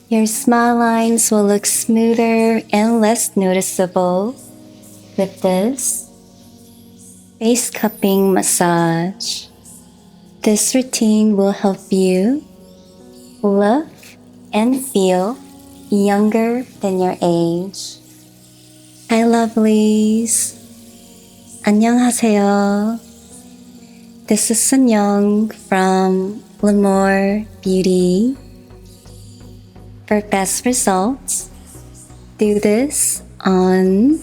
Your smile lines will look smoother and less noticeable with this face cupping massage. This routine will help you look and feel younger than your age. Hi lovelies. 안녕하세요. This is Sinyoung from Lémore Beauty. For best results, do this on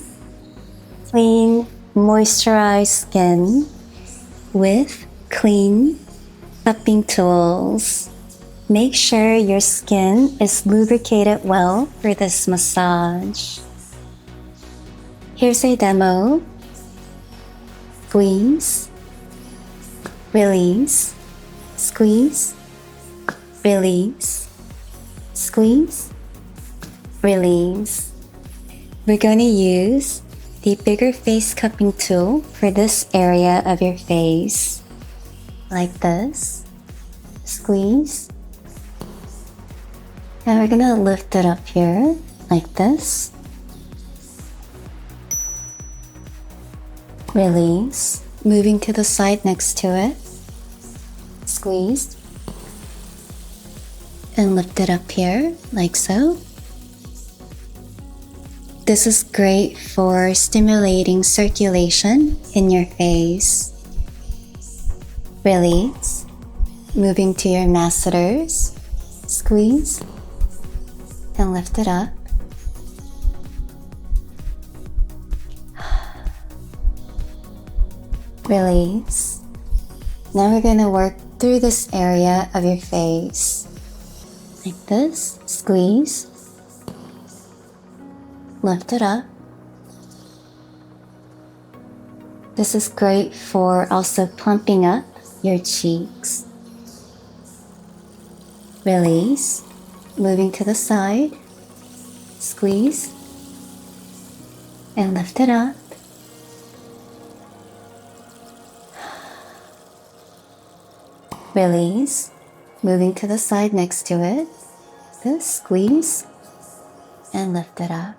clean, moisturized skin with clean cupping tools. Make sure your skin is lubricated well for this massage. Here's a demo. Squeeze, release, squeeze, release, squeeze, release. We're going to use the bigger face cupping tool for this area of your face. Like this. Squeeze. And we're going to lift it up here like this. Release. Moving to the side next to it. Squeeze. And lift it up here like so. This is great for stimulating circulation in your face. Release. Moving to your masseters. Squeeze. And lift it up. Release. Now we're going to work through this area of your face. Like this. Squeeze. Lift it up. This is great for also plumping up your cheeks. Release. Moving to the side. Squeeze. And lift it up. Release. Moving to the side next to it. This. Squeeze. And lift it up.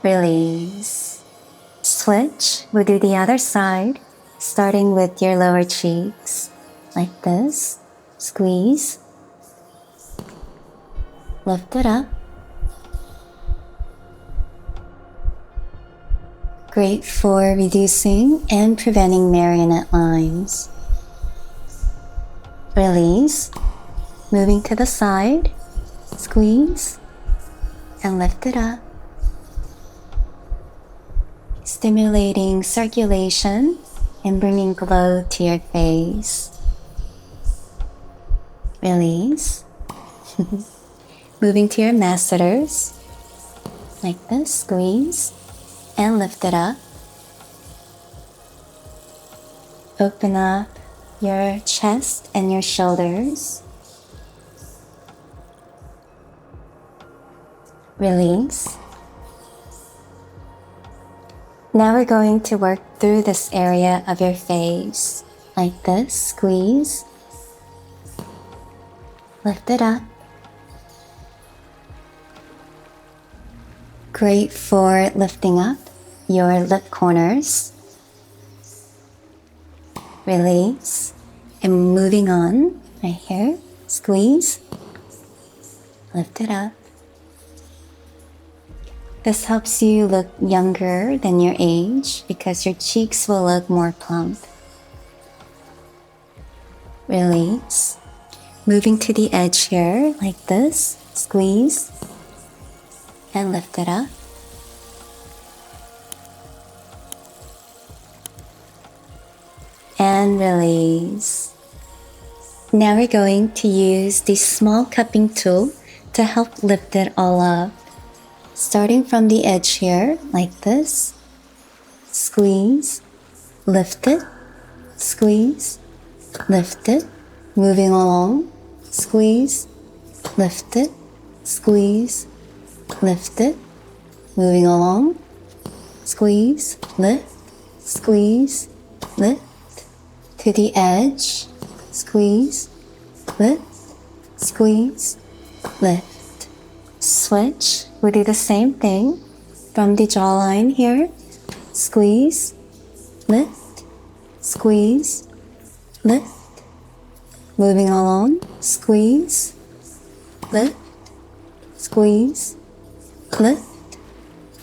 Release. Switch. We'll do the other side, starting with your lower cheeks. Like this. Squeeze. Lift it up. Great for reducing and preventing marionette lines. Release. Moving to the side. Squeeze. And lift it up. Stimulating circulation and bringing glow to your face. Release. Moving to your masseters. Like this. Squeeze. And lift it up. Open up your chest and your shoulders. Release. Now we're going to work through this area of your face. Like this. Squeeze. Lift it up. Great for lifting up your lip corners. Release. And moving on, right here. Squeeze. Lift it up. This helps you look younger than your age because your cheeks will look more plump. Release. Moving to the edge here, like this. Squeeze. And lift it up. And release. Now we're going to use the small cupping tool to help lift it all up. Starting from the edge here, like this. Squeeze. Lift it. Squeeze. Lift it. Moving along. Squeeze. Lift it. Squeeze. Lift it. Moving along. Squeeze. Lift. Squeeze. Lift. to the edge, squeeze, lift, squeeze, lift. Switch, we do the same thing from the jawline here, squeeze, lift, squeeze, lift. Moving along, squeeze, lift, squeeze, lift,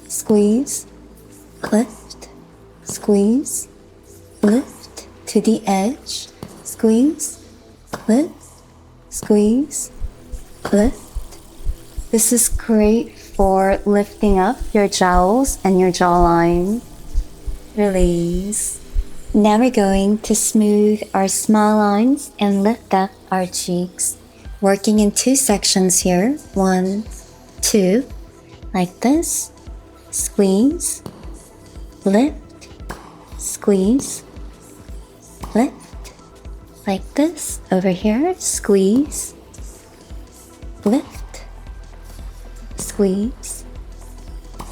squeeze, lift, squeeze, lift to the edge, squeeze, lift, squeeze, lift. This is great for lifting up your jowls and your jawline. Release. Now we're going to smooth our smile lines and lift up our cheeks. Working in 2 sections here. 1, 2, like this. Squeeze, lift, squeeze, lift. Like this. Over here, squeeze, lift, squeeze,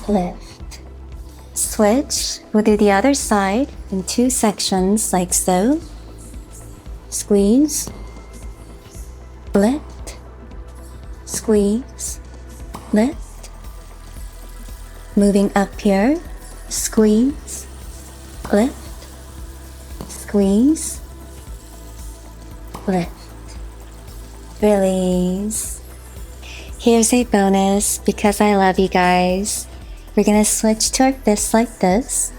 lift. Switch, we'll do the other side in 2 sections like so. Squeeze, lift, squeeze, lift. Moving up here, squeeze, lift, squeeze, lift. Release. Here's a bonus because I love you guys. We're gonna switch to our fist like this,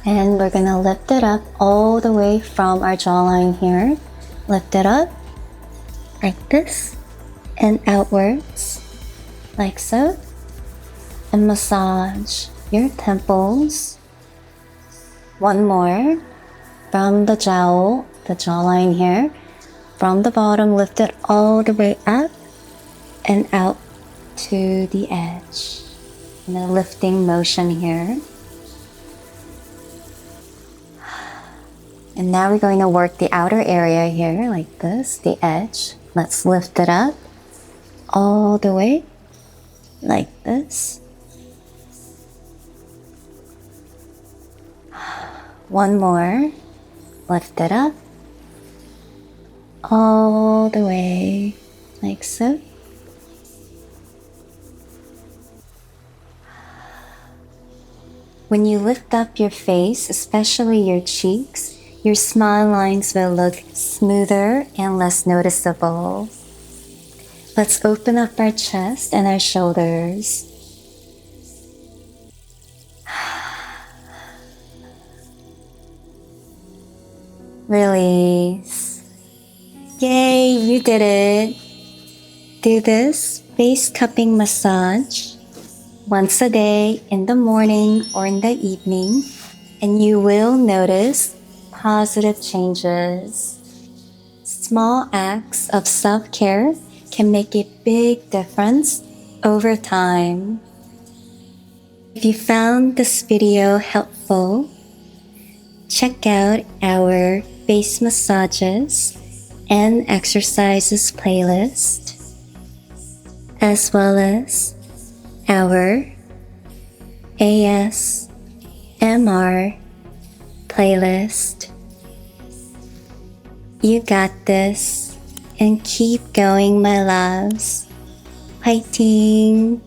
and we're gonna lift it up all the way from our jawline here. Lift it up like this and outwards like so, and massage your temples. One more from the jawline here. From the bottom, lift it all the way up and out to the edge. In a lifting motion here. And now we're going to work the outer area here like this, the edge. Let's lift it up all the way like this. One more. Lift it up all the way like so. When you lift up your face, especially your cheeks, your smile lines will look smoother and less noticeable. Let's open up our chest and our shoulders. Release. Yay, you did it! Do this face cupping massage once a day in the morning or in the evening, and you will notice positive changes. Small acts of self-care can make a big difference over time. If you found this video helpful, check out our face massages and exercises playlist, as well as our ASMR playlist. You got this, and keep going, my loves. Fighting!